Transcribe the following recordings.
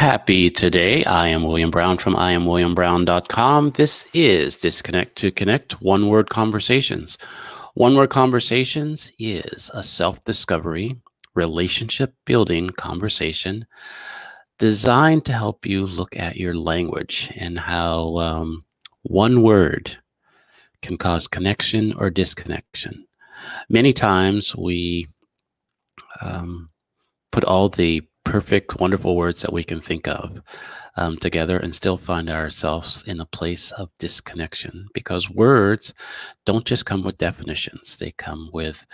Happy today. I am William Brown from IamWilliamBrown.com. This is Disconnect to Connect One-Word Conversations. One-Word Conversations is a self-discovery, relationship-building conversation designed to help you look at your language and how one word can cause connection or disconnection. Many times we put all the perfect, wonderful words that we can think of together and still find ourselves in a place of disconnection, because words don't just come with definitions. They come with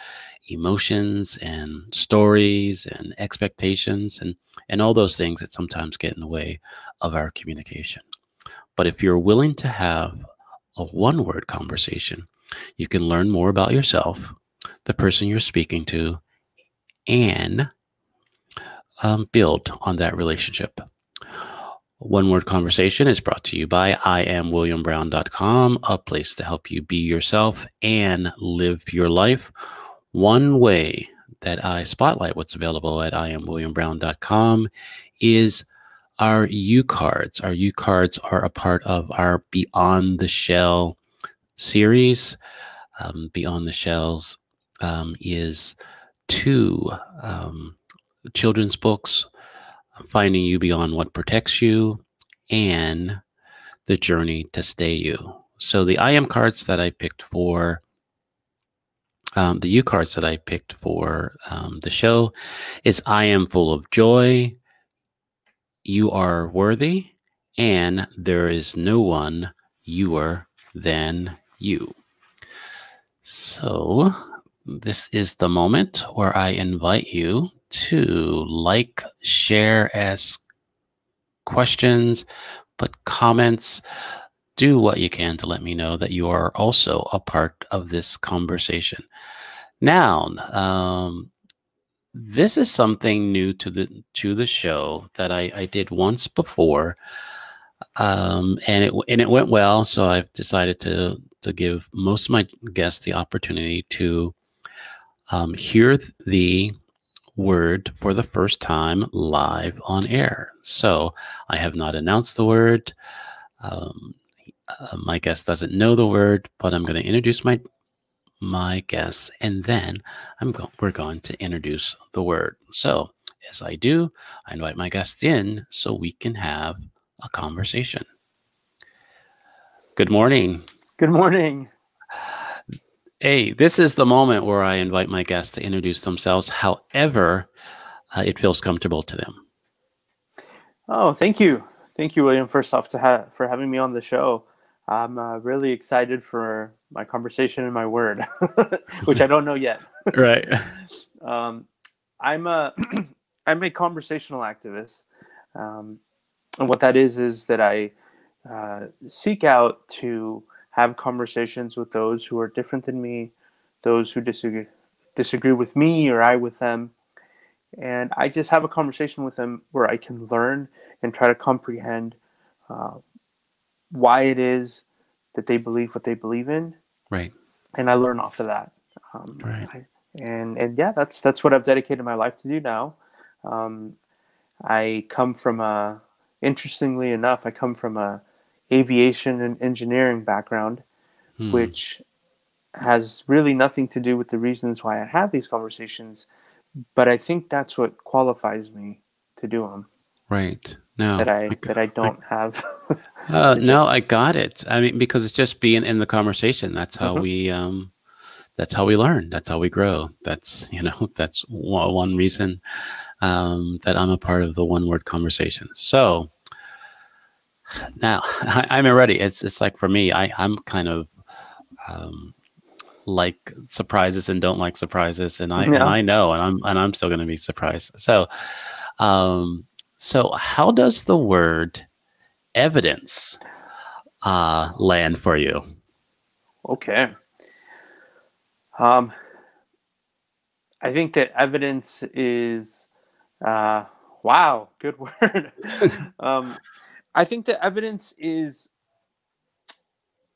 emotions and stories and expectations and all those things that sometimes get in the way of our communication. But if you're willing to have a one-word conversation, you can learn more about yourself, the person you're speaking to, and build on that relationship. One Word Conversation is brought to you by IamWilliamBrown.com, a place to help you be yourself and live your life. One way that I spotlight what's available at IamWilliamBrown.com is our U-Cards. Our U-Cards are a part of our Beyond the Shell series. Beyond the Shells is two children's books, Finding You Beyond What Protects You, and The Journey to Stay You. So the I am cards that I picked for, the U cards that I picked for the show is I am full of joy, you are worthy, and there is no one youer than you. So this is the moment where I invite you to like, share, ask questions, put comments, do what you can to let me know that you are also a part of this conversation. Now, this is something new to the show that I did once before, and it went well. So I've decided to give most of my guests the opportunity to hear the word for the first time live on air. So I have not announced the word. My guest doesn't know the word, but I'm going to introduce my guests, and then we're going to introduce the word. So as I do, I invite my guests in so we can have a conversation. Good morning. Good morning. Hey, this is the moment where I invite my guests to introduce themselves however it feels comfortable to them. Oh, thank you. Thank you, William, first off, for having me on the show. I'm really excited for my conversation and my word, which I don't know yet. Right. I'm a conversational activist. And what that is that I seek out to have conversations with those who are different than me, those who disagree with me or I with them. And I just have a conversation with them where I can learn and try to comprehend why it is that they believe what they believe in. Right. And I learn off of that. Right. And yeah, that's what I've dedicated my life to do now. I come from interestingly enough, I come from a aviation and engineering background, which has really nothing to do with the reasons why I have these conversations, but I think that's what qualifies me to do them. Right. No, that I don't have. No, I got it. I mean, because it's just being in the conversation. That's how we learn. That's how we grow. That's one reason that I'm a part of the One Word Conversation. So now I'm ready. It's like for me, I'm kind of like surprises and don't like surprises, and I know, and I'm still going to be surprised. So, so how does the word evidence land for you? Okay. I think that evidence is wow, good word. I think that evidence is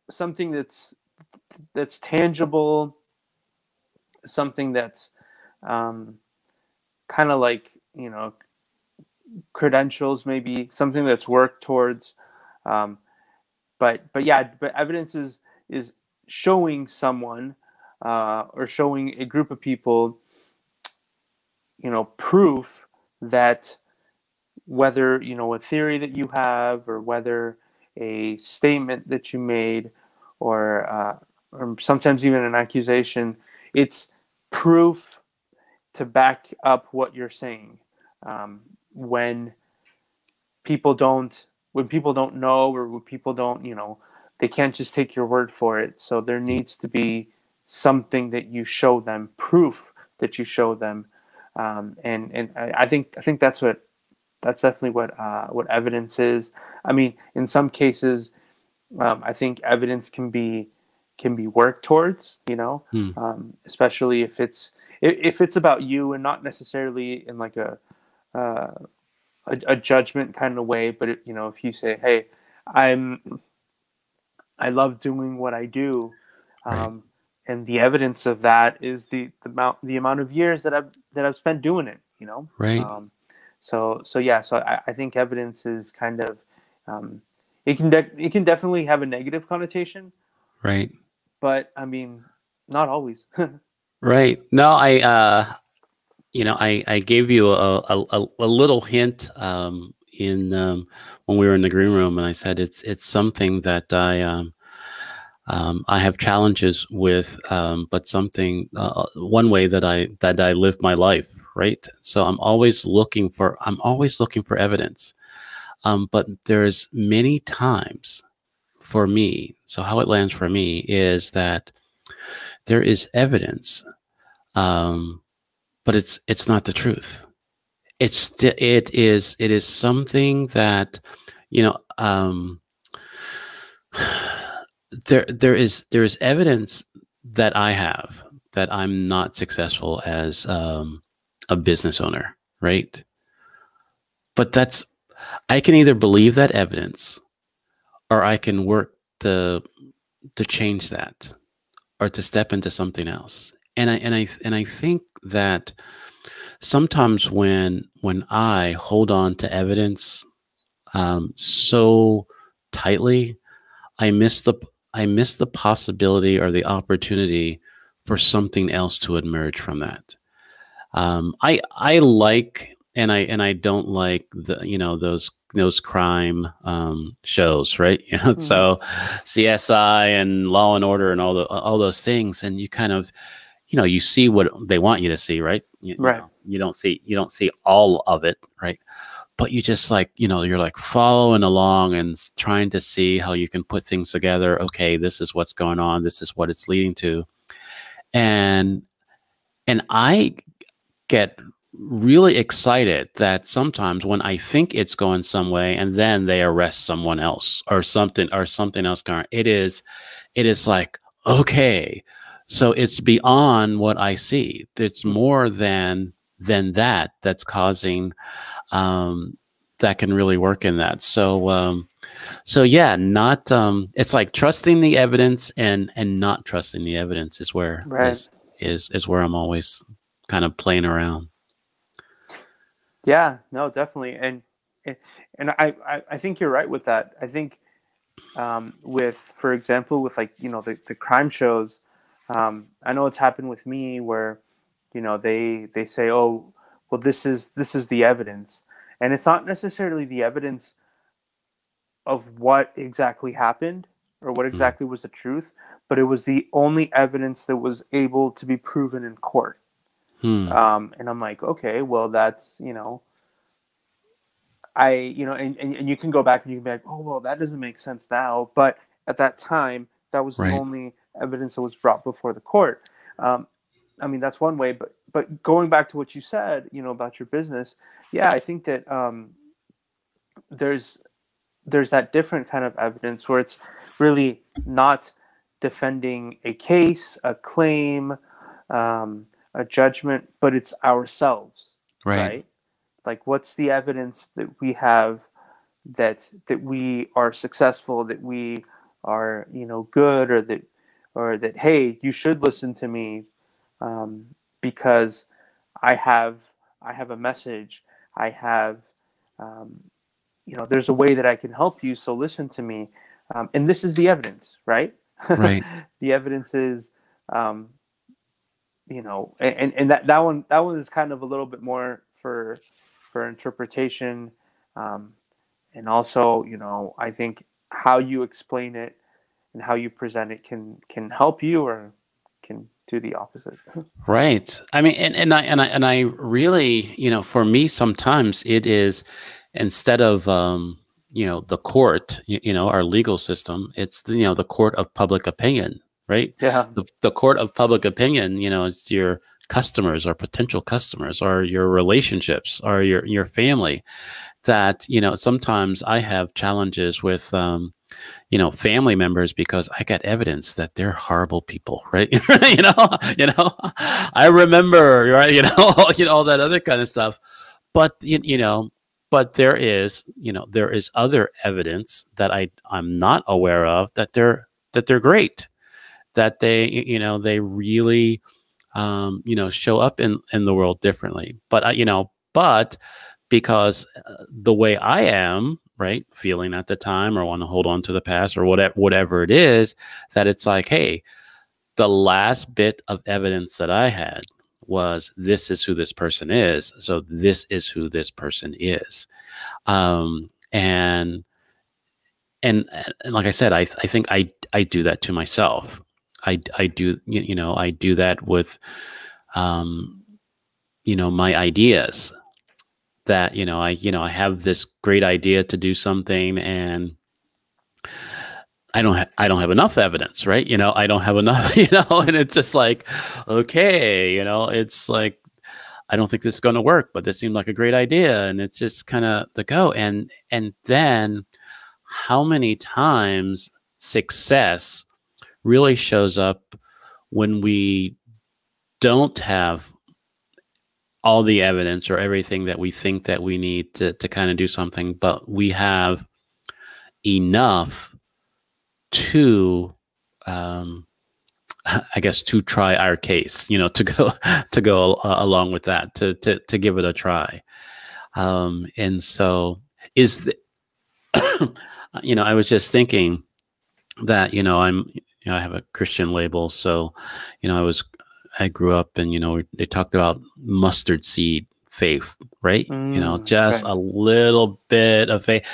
something that's tangible, something that's kind of like, credentials, maybe something that's worked towards. Um, but yeah, but evidence is showing someone or showing a group of people, proof that whether, a theory that you have, or whether a statement that you made, or sometimes even an accusation, it's proof to back up what you're saying. When people don't know, or when people don't, they can't just take your word for it. So there needs to be something that you show them, proof that you show them. And I think that's definitely what evidence is. I mean, in some cases, I think evidence can be worked towards, Hmm. especially if it's about you and not necessarily in like uh, a judgment kind of way. But if you say, "Hey, I love doing what I do," Right. um, and the evidence of that is the amount of years that I've spent doing it. Right. So yeah, so I think evidence is kind of, um, it can definitely have a negative connotation, Right. but I mean, not always. Right. No, I gave you a little hint in when we were in the green room, and I said it's something that I have challenges with, but something one way that I live my life, right? So I'm always looking for evidence, but there's many times for me. So how it lands for me is that there is evidence, um, but it's not the truth. It is something that, you know there is evidence that I have that I'm not successful as a business owner, right? But I can either believe that evidence, or I can work to change that, or to step into something else. And I think that sometimes when I hold on to evidence so tightly, I miss the I miss the possibility or the opportunity for something else to emerge from that. I like, and I don't like those crime shows, right? Mhm. So CSI and Law and Order and all those things, and you kind of you see what they want you to see, right? Right. You don't see all of it, right? But you just you're like following along and trying to see how you can put things together. Okay, this is what's going on. This is what it's leading to, and I get really excited that sometimes when I think it's going some way, and then they arrest someone else, or something else going, it is like, okay, so it's beyond what I see. It's more than that's causing, um that can really work in that. So yeah, not it's like trusting the evidence and not trusting the evidence is where Right. is where I'm always kind of playing around. Yeah. No, definitely. And I think you're right with that. I think, for example, with, like, the crime shows, I know it's happened with me where, they say, "Oh, well, this is the evidence," and it's not necessarily the evidence of what exactly happened or what Mm. exactly was the truth, but it was the only evidence that was able to be proven in court. Hmm. And I'm like, okay, well, that's, and you can go back and you can be like, oh, well, that doesn't make sense now. But at that time, that was the Right. only evidence that was brought before the court. Um, I mean, that's one way. But going back to what you said, about your business, yeah, I think that, there's that different kind of evidence where it's really not defending a case, a claim, a judgment, but it's ourselves, Right. right? Like, what's the evidence that we have that we are successful, that we are, good, or that hey, you should listen to me, because I have I have a message, I have there's a way that I can help you, so listen to me. And this is the evidence, right? Right. The evidence is, and that one is kind of a little bit more for interpretation. Um, and also, I think how you explain it and how you present it can help you or can do the opposite. Right. I mean, and I really, for me, sometimes it is, instead of, the court, our legal system, it's the court of public opinion, right? Yeah. The court of public opinion, it's your customers or potential customers or your relationships or your family, that, sometimes I have challenges with, family members, because I got evidence that they're horrible people, right? I remember, right? All that other kind of stuff. But, but there is other evidence that I'm not aware of, that they're great, that they really, show up in the world differently. But, but because the way I am, right, feeling at the time, or want to hold on to the past, or whatever it is, that it's like, hey, the last bit of evidence that I had was, this is who this person is, so this is who this person is. And like I said, I think I do that to myself. I do, I do that with, my ideas, that, I have this great idea to do something, and I don't have enough evidence, right? I don't have enough, and it's just like, okay, it's like, I don't think this is going to work, but this seemed like a great idea. And it's just kind of the go. And then how many times success really shows up when we don't have all the evidence or everything that we think that we need to kind of do something, but we have enough to, I guess, to try our case, to go along with that, to give it a try. And so I was just thinking that, I have a Christian label. So, I grew up, and, they talked about mustard seed faith, right? Just Okay. a little bit of faith.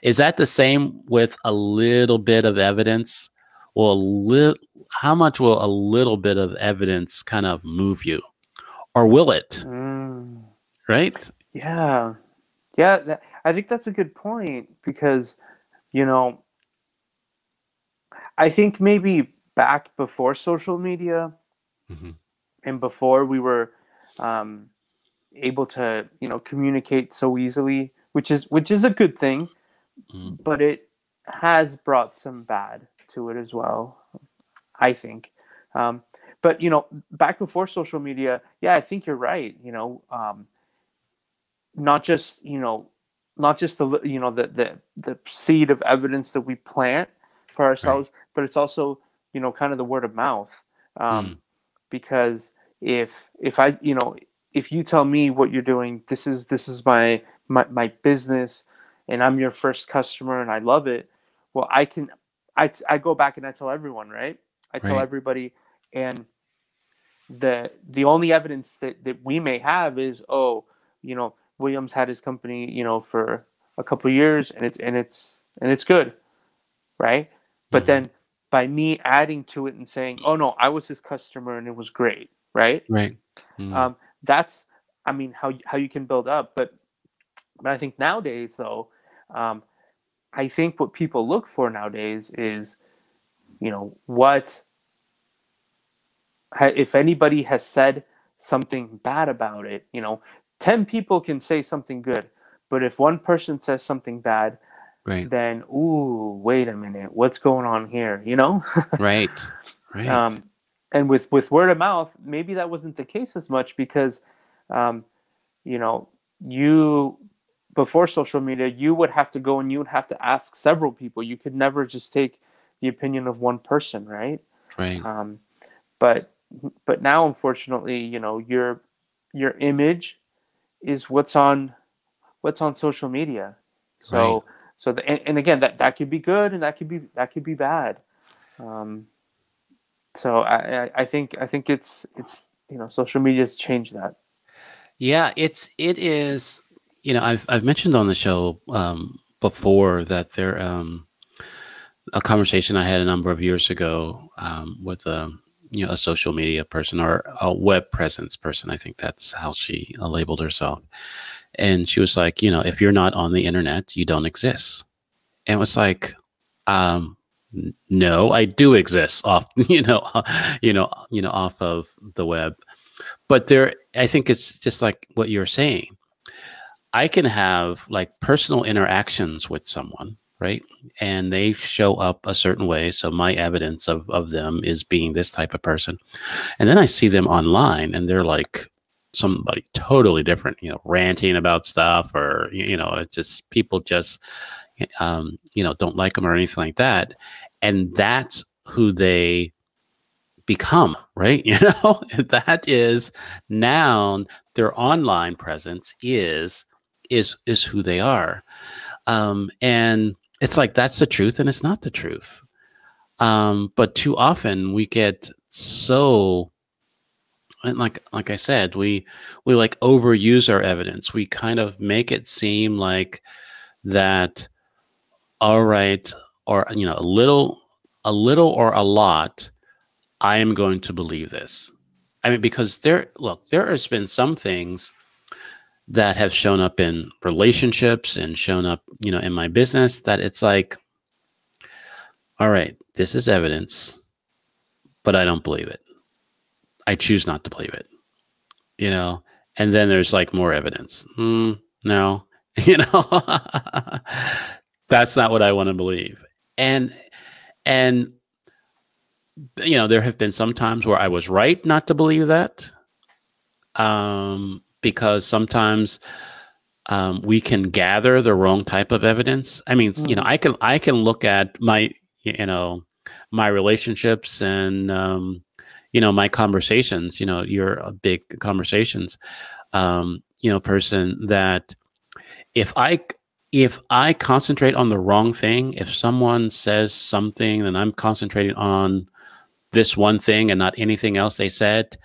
Is that the same with a little bit of evidence? Well, how much will a little bit of evidence kind of move you, or will it? Right? Yeah. Yeah. I think that's a good point, because, I think maybe back before social media, Mm-hmm. and before we were able to, communicate so easily, which is a good thing, Mm-hmm. but it has brought some bad to it as well, I think. But back before social media, yeah, I think you're right. Not just not just the seed of evidence that we plant for Right. ourselves, but it's also kind of the word of mouth. Mm. Because if I if you tell me what you're doing, this is my business, and I'm your first customer, and I love it. Well, I go back and I tell everyone, right? I tell Right. everybody, and the only evidence that we may have is, oh, Williams had his company, for a couple of years, and it's good, right? But Mm-hmm. then by me adding to it and saying, oh no, I was his customer and it was great, right? Right. Mm. That's, I mean, how you can build up. But I think nowadays, though, I think what people look for nowadays is, what, if anybody has said something bad about it, 10 people can say something good, but if one person says something bad, Right. then, ooh, wait a minute, what's going on here? Right. Right. um, and with word of mouth, maybe that wasn't the case as much, because um, you know you before social media, you would have to go and you would have to ask several people. You could never just take the opinion of one person, right? Right. um, but now, unfortunately, your image is what's on what's on social media. Right. And again, that could be good, and that could be bad. Um, so I think it's social media's changed that. Yeah, it is. I've mentioned on the show before that there a conversation I had a number of years ago with a social media person or a web presence person. I think that's how she labeled herself. And she was like, if you're not on the internet, you don't exist. And it was like, um, no, I do exist off, off of the web. But I think it's just like what you're saying. I can have like personal interactions with someone, right? And they show up a certain way. So my evidence of them is being this type of person. And then I see them online and they're like somebody totally different, ranting about stuff or, it's just people just, don't like them or anything like that. And that's who they become, right? That is now their online presence is who they are. And it's like, that's the truth and it's not the truth. But too often we get so, and like I said, we like overuse our evidence. We kind of make it seem like that, all right, or, a little or a lot, I am going to believe this. I mean, because there has been some things that have shown up in relationships and shown up, in my business that it's like, all right, this is evidence, but I don't believe it. I choose not to believe it, and then there's like more evidence. No, that's not what I want to believe. And there have been some times where I was right not to believe that. Because sometimes we can gather the wrong type of evidence. I mean, I can look at my, my relationships and, my conversations, you're a big conversations, person that if I concentrate on the wrong thing, if someone says something and I'm concentrating on this one thing and not anything else they said,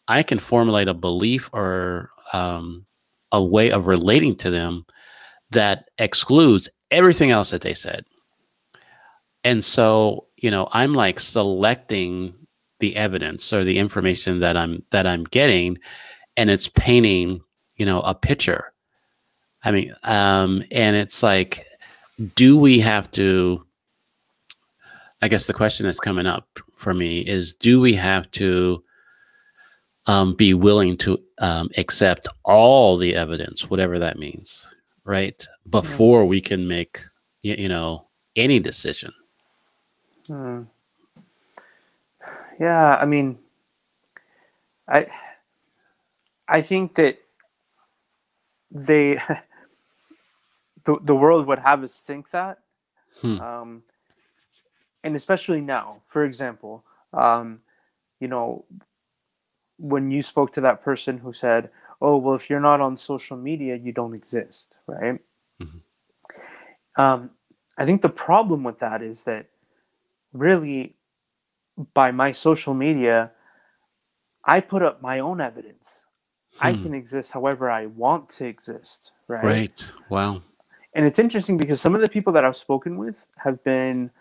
I can formulate a belief or a way of relating to them that excludes everything else that they said. And so, I'm like selecting the evidence or the information that I'm getting, and it's painting, a picture. I mean, and it's like, do we have to? I guess the question that's coming up for me is, do we have to be willing to accept all the evidence, whatever that means, right? Before we can make, any decision. Yeah, I mean, I think that the world would have us think that, and especially now, for example, when you spoke to that person who said, "Oh, well, if you're not on social media, you don't exist," right? I think the problem with that is that really, by my social media, I put up my own evidence. I can exist however I want to exist, right? Right. Wow. And it's interesting because some of the people that I've spoken with have been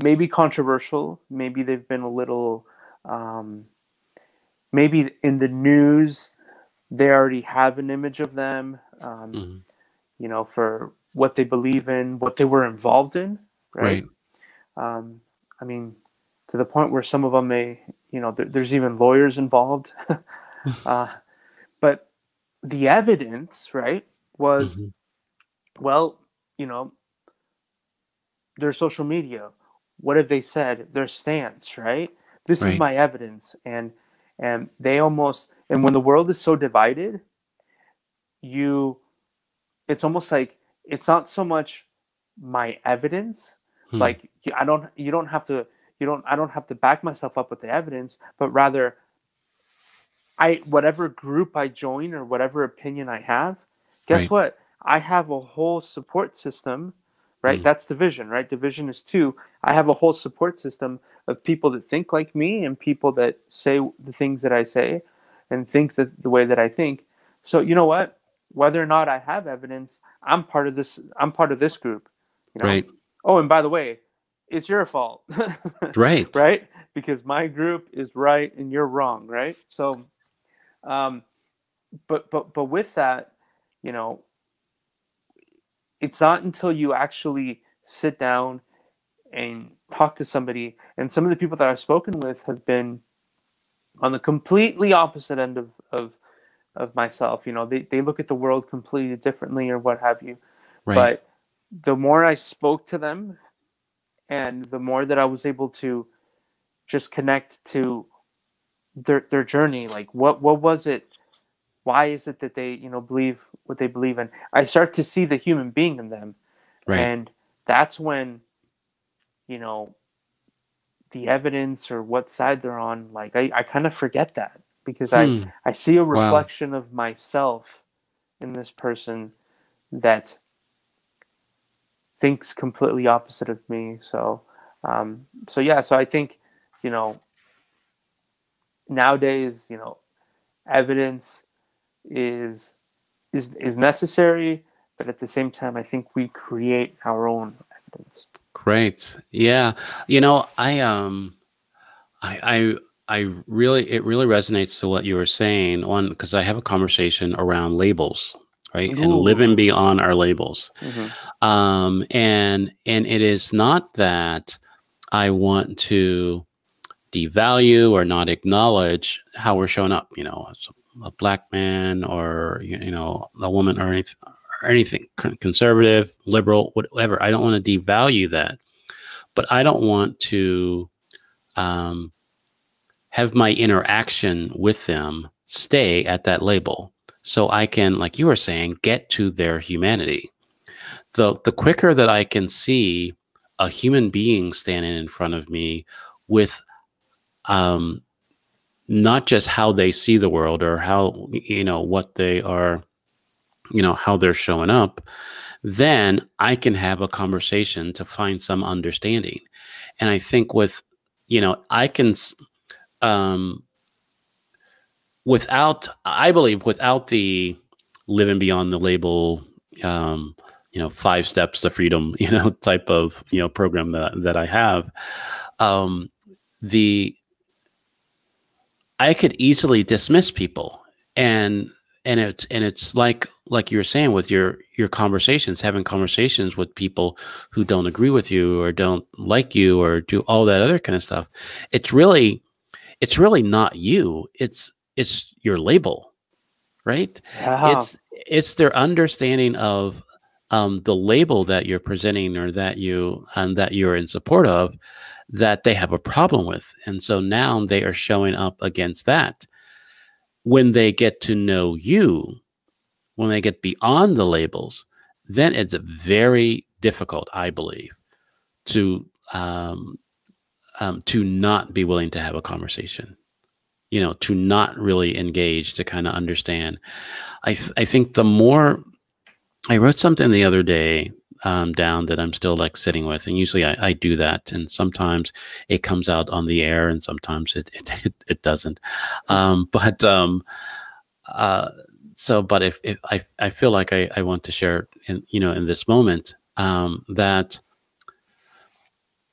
maybe controversial. Maybe they've been a little, maybe in the news, they already have an image of them, for what they believe in, what they were involved in, right? I mean, to the point where some of them may, there's even lawyers involved. But the evidence, right, was, well, their social media. What have they said? Their stance, right? This is my evidence. And they almost, and when the world is so divided, it's almost like, it's not so much my evidence. Like, I don't have to back myself up with the evidence, but rather whatever group I join or whatever opinion I have, Guess Right. what? I have a whole support system, right? Mm. That's division, right? Division is two. I have a whole support system of people that think like me and people that say the things that I say and think that the way that I think. So you know what? Whether or not I have evidence, I'm part of this. I'm part of this group. You know. Right. Oh, and by the way, it's your fault, Right. right? Because my group is right and you're wrong, right? So, um, but with that, you know, it's not until you actually sit down and talk to somebody, and some of the people that I've spoken with have been on the completely opposite end of myself. You know, they look at the world completely differently or what have you. Right. But the more I spoke to them and the more that I was able to just connect to their journey, like what was it, why is it that they, you know, believe what they believe in, I start to see the human being in them. Right. And that's when, you know, the evidence or what side they're on, like I kind of forget that because Hmm. I see a Wow. reflection of myself in this person that thinks completely opposite of me. So so yeah, so I think, you know, nowadays, you know, evidence is is necessary, but at the same time I think we create our own evidence. Great. Yeah. You know, I really, it really resonates to what you were saying on, because I have a conversation around labels, right? And Ooh. living beyond our labels. Mm-hmm. And it is not that I want to devalue or not acknowledge how we're showing up, you know, as a black man or, you know, a woman or anything conservative, liberal, whatever. I don't want to devalue that, but I don't want to, um, have my interaction with them stay at that label. So I can, like you were saying, get to their humanity. The quicker that I can see a human being standing in front of me with, um, not just how they see the world or how, you know, what they are, you know, how they're showing up, then I can have a conversation to find some understanding. And I think with, you know, I can, um, without, I believe, without the living beyond the label, um, you know, 5 steps to freedom, you know, type of, you know, program that I have, um, the I could easily dismiss people, and it's like you were saying with your conversations, having conversations with people who don't agree with you or don't like you or do all that other kind of stuff. It's really not you. It's your label, right? Yeah. It's their understanding of, the label that you're presenting or that you're in support of, that they have a problem with, and so now they are showing up against that. When they get to know you, when they get beyond the labels, then it's very difficult, I believe, to to not be willing to have a conversation. You know, to not really engage, to kind of understand. I think the more I wrote something the other day, down that I'm still like sitting with, and usually I do that, and sometimes it comes out on the air, and sometimes it doesn't. But uh, so, but if I feel like I want to share in, you know, in this moment, that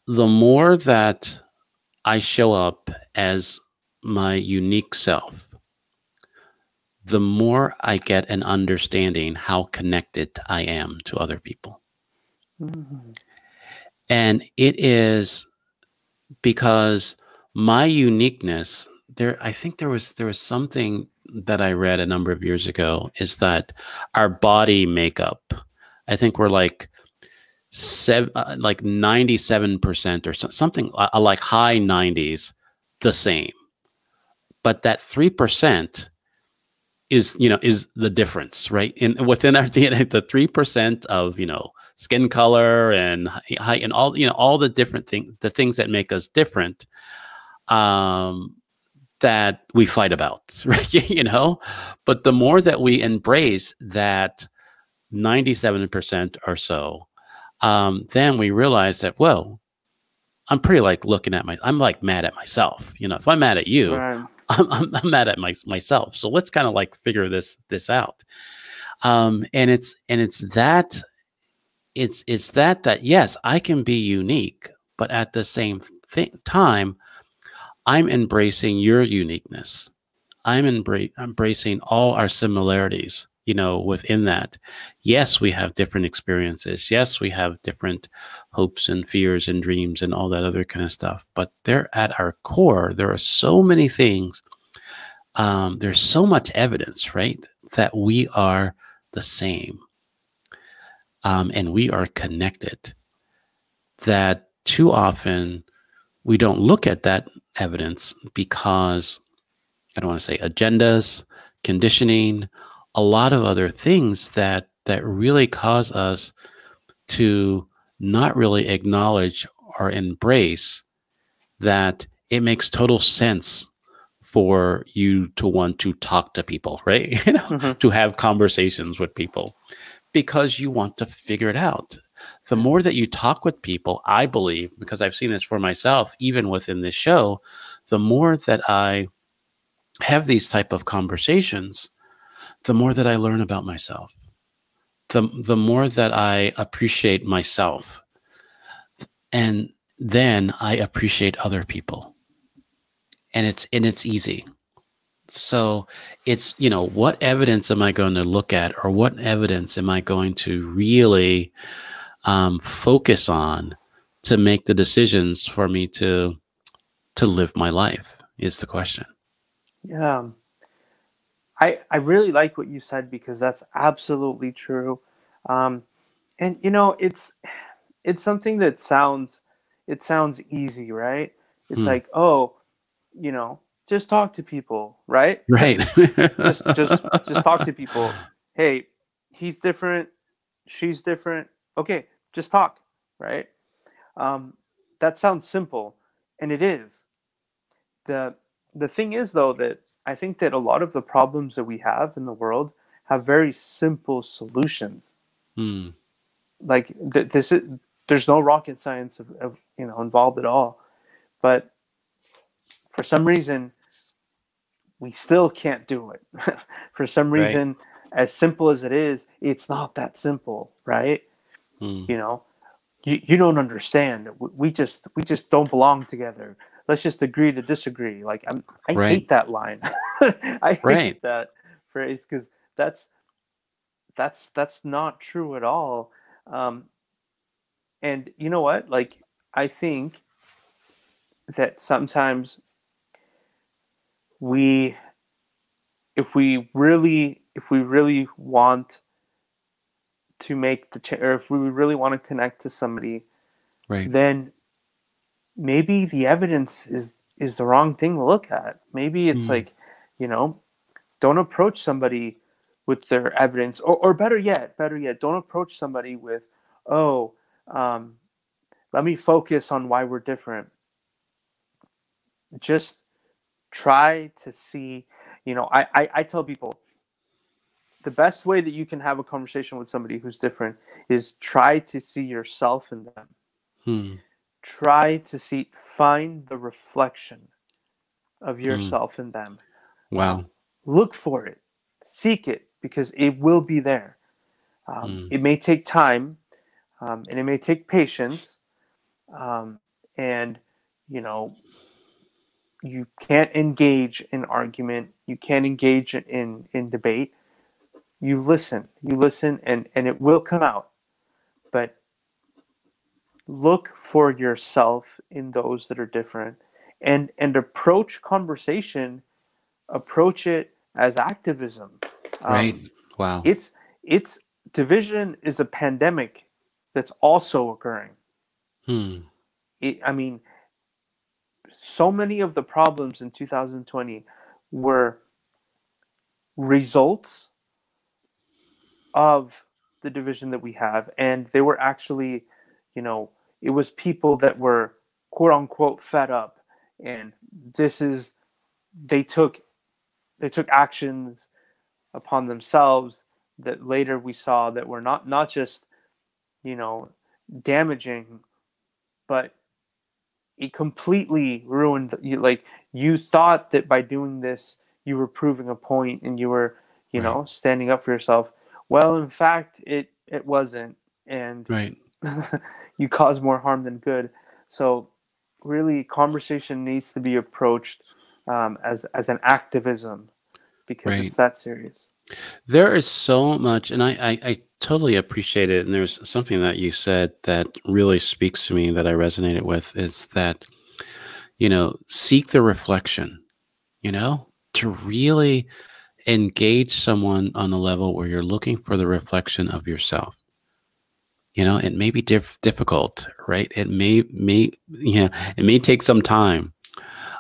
the more that I show up as my unique self, the more I get an understanding how connected I am to other people. Mm-hmm. And it is because my uniqueness, there, I think there was something that I read a number of years ago, is that our body makeup, I think we're like like 97% or something, like high 90s, the same. But that 3% is, you know, is the difference, right? In within our DNA, the 3% of, you know, skin color and height and all, you know, all the different things, the things that make us different, um, that we fight about, right? You know, but the more that we embrace that, 97% or so, then we realize that, well, I'm pretty like looking at I'm like mad at myself. You know, if I'm mad at you, Right. I'm mad at myself. So let's kind of like figure this out. And it's that yes, I can be unique, but at the same time, I'm embracing your uniqueness. I'm embracing all our similarities, you know, within that. Yes, we have different experiences. Yes, we have different hopes and fears and dreams and all that other kind of stuff. But they're at our core. There are so many things. There's so much evidence, right, that we are the same, and we are connected. That too often we don't look at that evidence because, I don't want to say agendas, conditioning, a lot of other things that really cause us to not really acknowledge or embrace that it makes total sense for you to want to talk to people, right? You know, Mm-hmm. to have conversations with people because you want to figure it out. The more that you talk with people, I believe, because I've seen this for myself, even within this show, the more that I have these type of conversations, the more that I learn about myself, the more that I appreciate myself, and then I appreciate other people, and it's easy. So it's, you know, what evidence am I going to look at, or what evidence am I going to really focus on to make the decisions for me to live my life is the question. Yeah. I really like what you said, because that's absolutely true. Um, and you know, it's something that sounds easy, right? It's Hmm. like, oh, you know, just talk to people, right? Right. Just talk to people. Hey, he's different, she's different. Okay, just talk, right? Um, that sounds simple, and it is. the The thing is, though, that I think that a lot of the problems that we have in the world have very simple solutions. Hmm. Like this is, there's no rocket science involved at all. But for some reason, we still can't do it. For some Right. reason, as simple as it is, it's not that simple, right? Hmm. You know, you don't understand. We just don't belong together. Let's just agree to disagree. Like I Right. hate that line. I Right. hate that phrase, because that's not true at all. Um, and you know what? Like, I think that sometimes we, if we really want to make or if we really want to connect to somebody, Right. then maybe the evidence is the wrong thing to look at. Maybe it's Hmm. like, you know, don't approach somebody with their evidence, or better yet, don't approach somebody with, oh, um, let me focus on why we're different. Just try to see, you know, I tell people, the best way that you can have a conversation with somebody who's different is try to see yourself in them. Hmm. Try to find the reflection of Hmm. yourself in them. Wow. Look for it, seek it, because it will be there. Hmm. It may take time, and it may take patience, um, and you know, you can't engage in argument, you can't engage in debate. You listen, and it will come out. But look for yourself in those that are different, and approach conversation, approach it as activism. Right. um, Wow. it's division is a pandemic that's also occurring. Hmm. I mean, so many of the problems in 2020 were results of the division that we have, and they were actually, you know, it was people that were quote unquote fed up, and this is they took actions upon themselves that later we saw that were not just, you know, damaging, but it completely ruined you. Like, you thought that by doing this you were proving a point and you were, you Right. know, standing up for yourself. Well, in fact, it wasn't, and Right. you cause more harm than good. So really, conversation needs to be approached as an activism, because Right. it's that serious. There is so much, and I totally appreciate it. And there's something that you said that really speaks to me that I resonated with is that, seek the reflection, to really engage someone on a level where you're looking for the reflection of yourself. It may be difficult, right? It may take some time,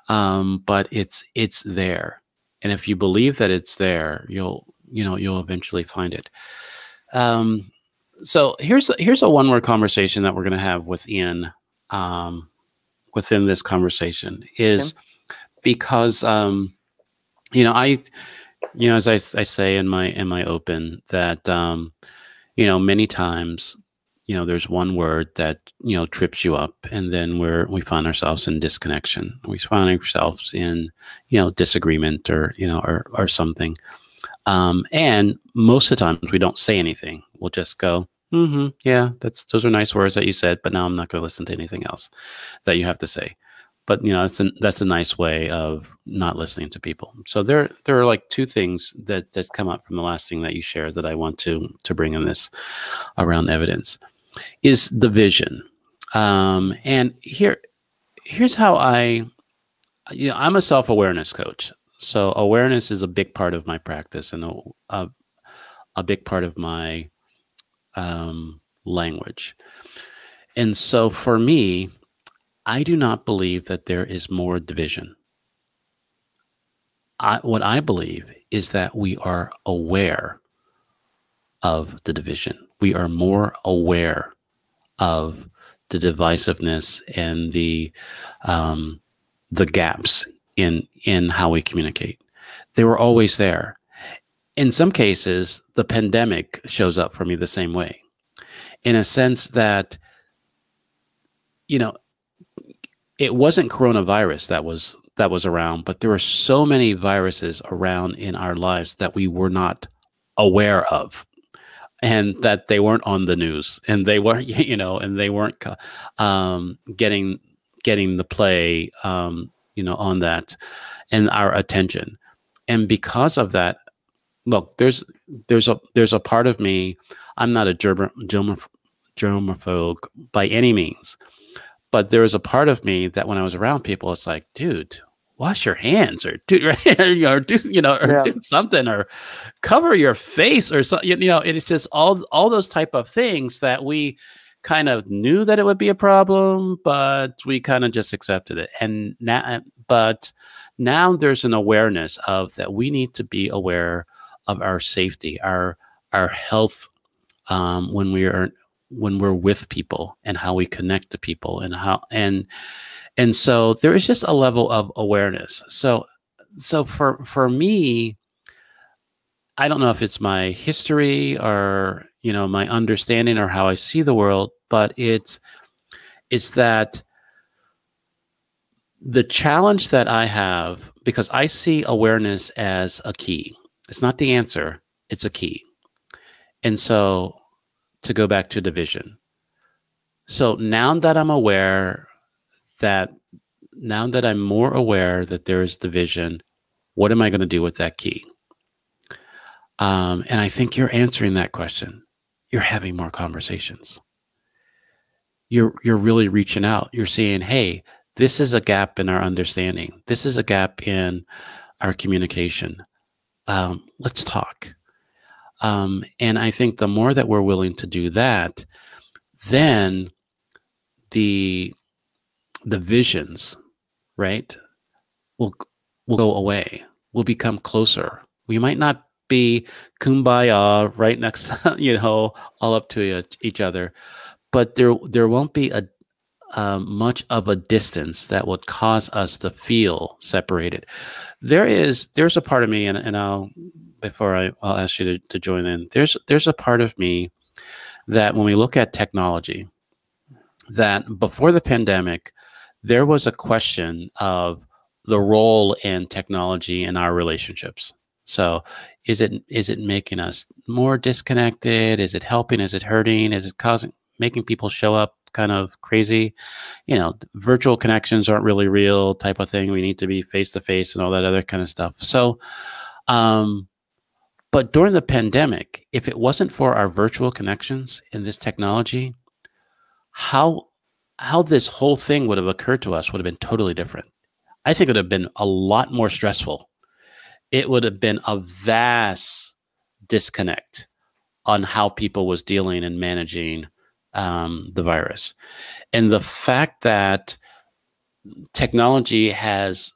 but it's there. And if you believe that it's there, you'll eventually find it. So here's a one-word conversation that we're going to have within this conversation is because as I say in my open that many times there's one word that trips you up, and then we find ourselves in disconnection. We find ourselves in disagreement or something. And most of the times we don't say anything. We'll just go, yeah, those are nice words that you said, but now I'm not going to listen to anything else that you have to say. But that's a nice way of not listening to people. So there are like two things that come up from the last thing that you shared that I want to bring in this around evidence is the vision. And here's how I'm a self-awareness coach. So awareness is a big part of my practice and a big part of my language. And so for me, I do not believe that there is more division. What I believe is that we are aware of the division. We are more aware of the divisiveness and the gaps in how we communicate. They were always there. In some cases, the pandemic shows up for me the same way, in a sense that, it wasn't coronavirus that was around, but there were so many viruses around in our lives that we were not aware of, and that they weren't on the news, and they weren't, and they weren't getting the play, on that and our attention. And because of that, look, there's a part of me. I'm not a germaphobe by any means, but there was a part of me that when I was around people, it's like, dude, wash your hands, or do do something, or cover your face, or something. It's just all those type of things that we kind of knew that it would be a problem, but we kind of just accepted it. And now there's an awareness of that we need to be aware of our safety, our health, when we're with people, and how we connect to people, and so there is just a level of awareness. So for me, I don't know if it's my history or my understanding or how I see the world, but it's that the challenge that I have, because I see awareness as a key. It's not the answer, it's a key. And so to go back to division. So now that I'm more aware that there is division, what am I going to do with that key? And I think you're answering that question. You're having more conversations. You're really reaching out. You're saying, hey, this is a gap in our understanding. This is a gap in our communication. Let's talk. And I think the more that we're willing to do that, then the visions, right, will go away. We'll become closer. We might not be kumbaya right next, all up to each other, but there won't be much of a distance that would cause us to feel separated. There's a part of me, and I'll before I'll ask you to join in. There's a part of me that when we look at technology, that before the pandemic, there was a question of the role in technology in our relationships. So is it making us more disconnected? Is it helping? Is it hurting? Is it making people show up kind of crazy? You know, virtual connections aren't really real type of thing. We need to be face to face and all that other kind of stuff. So, but during the pandemic, if it wasn't for our virtual connections in this technology, how this whole thing would have occurred to us would have been totally different. I think it would have been a lot more stressful. It would have been a vast disconnect on how people was dealing and managing the virus. And the fact that technology has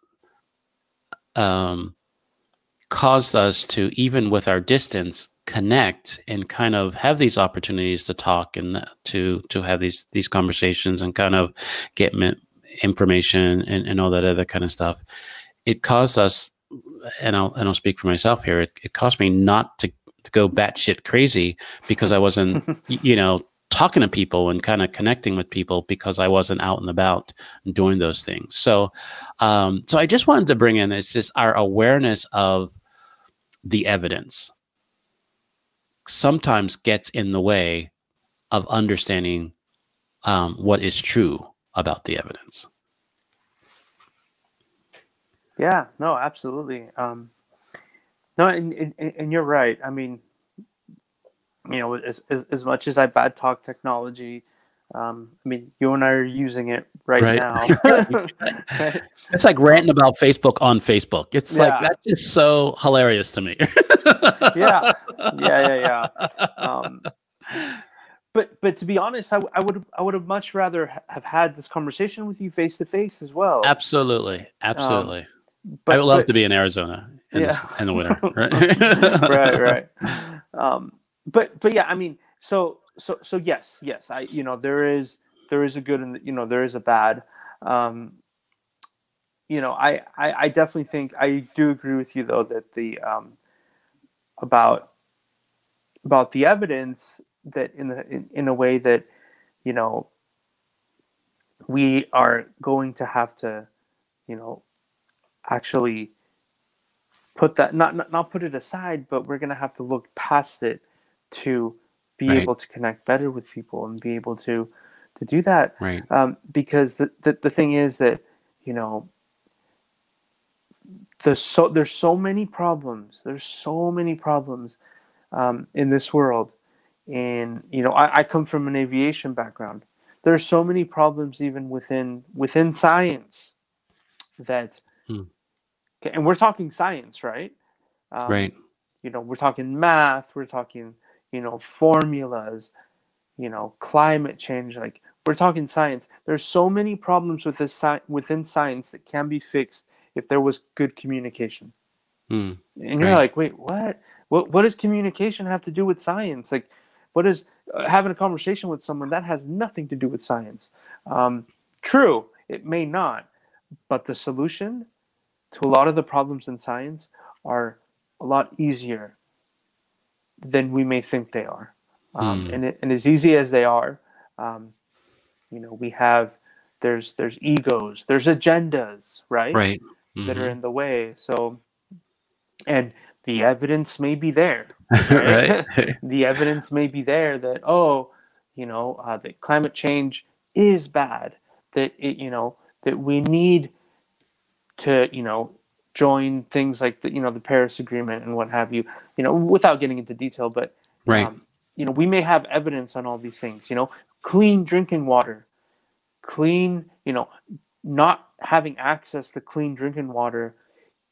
caused us to, even with our distance, connect and kind of have these opportunities to talk and to have these conversations and kind of get information and all that other kind of stuff. It caused us, and I'll speak for myself here, it caused me not to go batshit crazy because I wasn't, talking to people and kind of connecting with people because I wasn't out and about doing those things. So, so I just wanted to bring in, it's just our awareness of the evidence sometimes gets in the way of understanding what is true about the evidence. Yeah, no, absolutely. No, and you're right. I mean, as much as I bad talk technology, I mean, you and I are using it right now. Right. It's like ranting about Facebook on Facebook. It's like, that's just so hilarious to me. Yeah. But to be honest, I would have much rather have had this conversation with you face to face as well. Absolutely. But I would love to be in Arizona in the winter. Right. But yeah, I mean, so yes, there is a good and there is a bad. I definitely think I do agree with you though that the about the evidence that in a way that we are going to have to actually put that not put it aside, but we're going to have to look past it to be able to connect better with people and be able to do that. Right. Because the thing is that there's so many problems. There's so many problems in this world, and I come from an aviation background. There's so many problems even within science that, and we're talking science, right? Right. We're talking math. We're talking formulas. Climate change. Like we're talking science. There's so many problems with this within science that can be fixed if there was good communication. And you're like, wait, what? What does communication have to do with science? Like, what is having a conversation with someone that has nothing to do with science? True, it may not, but the solution to a lot of the problems in science are a lot easier than we may think they are. And as easy as they are, we have there's egos, there's agendas, right? Right. That are in the way. So, and the evidence may be there, right? The evidence may be there that that climate change is bad. That that we need to join things like the Paris Agreement and what have you. Without getting into detail, but we may have evidence on all these things. Clean drinking water, clean. Not having access to clean drinking water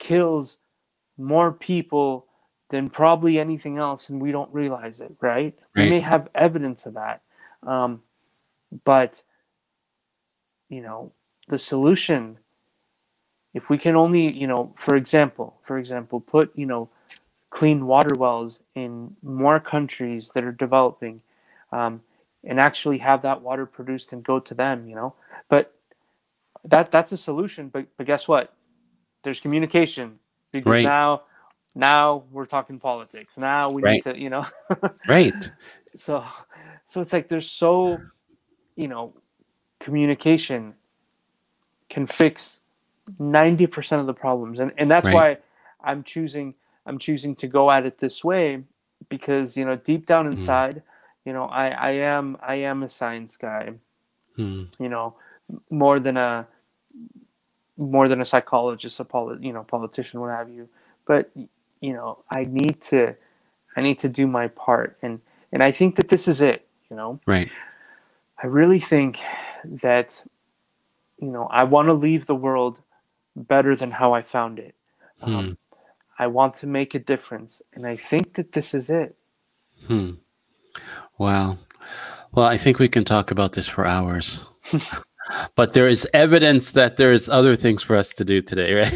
kills more people than probably anything else, and we don't realize it, right? We may have evidence of that, but the solution, if we can only for example put clean water wells in more countries that are developing, and actually have that water produced and go to them, but that's a solution. But guess what? There's communication, because now now we're talking politics. Now we need Right. to, Right. so, so it's like there's so, communication can fix 90% of the problems. And that's Right. why I'm choosing, to go at it this way, because, deep down Mm. inside, I am a science guy, Mm. you know, more than a, psychologist, politician, what have you. But, I need to do my part. And I think that this is it. Right. I really think that, I want to leave the world better than how I found it. Hmm. I want to make a difference. And I think that this is it. Hmm. Wow. Well, I think we can talk about this for hours. But there is evidence that there is other things for us to do today, right?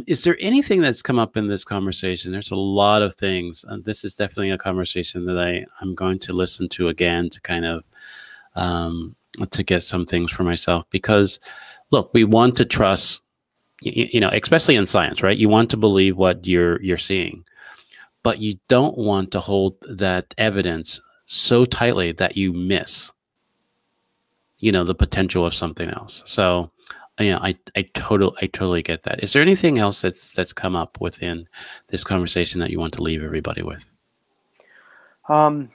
Is there anything that's come up in this conversation? There's a lot of things. This is definitely a conversation that I'm going to listen to again to kind of to get some things for myself. Because, look, we want to trust, especially in science, right? You want to believe what you're seeing, but you don't want to hold that evidence so tightly that you miss the potential of something else. So, I totally get that. Is there anything else that's come up within this conversation that you want to leave everybody with? Um,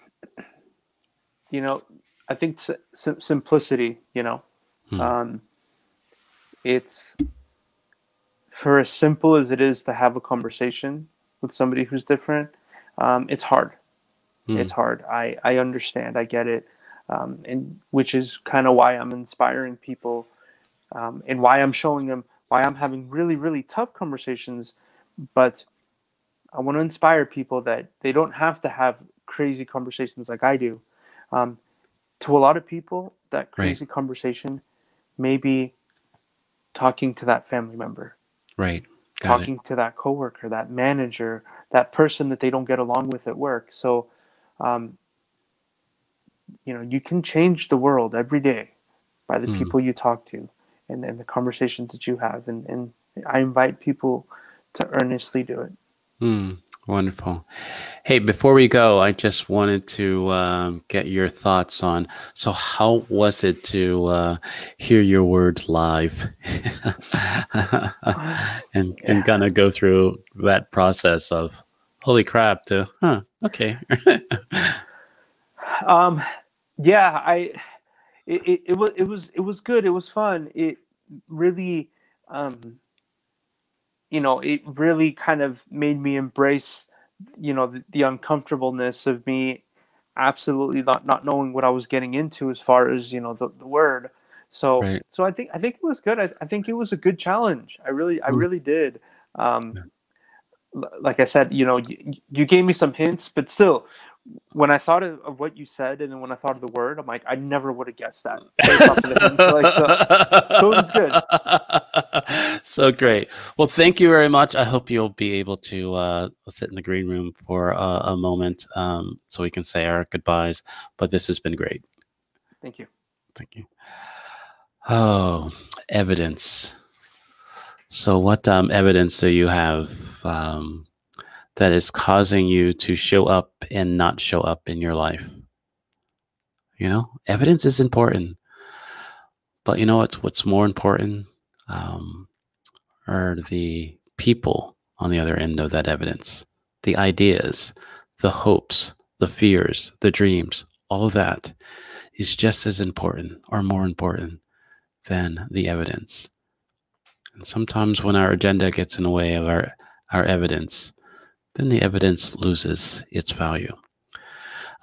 I think simplicity, Hmm. um, it's for as simple as it is to have a conversation with somebody who's different. It's hard. Hmm. It's hard. I understand. I get it. And which is kind of why I'm inspiring people, and why I'm showing them, why I'm having really, really tough conversations. But I want to inspire people that they don't have to have crazy conversations like I do. Um, to a lot of people, that Right. crazy conversation may be talking to that family member, Right. Got it. talking to that coworker, that manager, that person that they don't get along with at work. So, um, you can change the world every day by the Hmm. people you talk to, and the conversations that you have. And I invite people to earnestly do it. Hmm. Wonderful. Hey, before we go, I just wanted to get your thoughts on. So, how was it to hear your word live, and Yeah. kind of go through that process of holy crap to okay. Um, yeah, it was good. It was fun. It really, um, it really kind of made me embrace, the uncomfortableness of me absolutely not knowing what I was getting into as far as, the word. So Right. I think it was good. I think it was a good challenge. I Mm. really did. Um, like I said, you gave me some hints, but still, when I thought of what you said, and then when I thought of the word, I'm like, I never would have guessed that based off of the hints. Like, so it was good. So great. Well, thank you very much. I hope you'll be able to sit in the green room for a moment so we can say our goodbyes. But this has been great. Thank you. Thank you. Oh, evidence. So, what evidence do you have that is causing you to show up and not show up in your life? Evidence is important, but you know what's more important um, are the people on the other end of that evidence, the ideas, the hopes, the fears, the dreams. All of that is just as important or more important than the evidence. And sometimes when our agenda gets in the way of our evidence, then the evidence loses its value.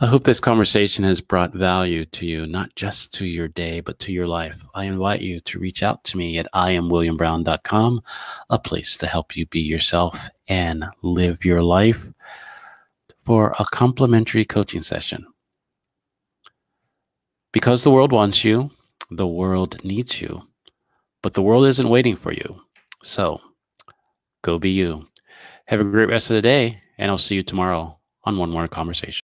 I hope this conversation has brought value to you, not just to your day, but to your life. I invite you to reach out to me at IamWilliamBrown.com, a place to help you be yourself and live your life, for a complimentary coaching session. Because the world wants you, the world needs you, but the world isn't waiting for you. So go be you. Have a great rest of the day, and I'll see you tomorrow on One More Conversation.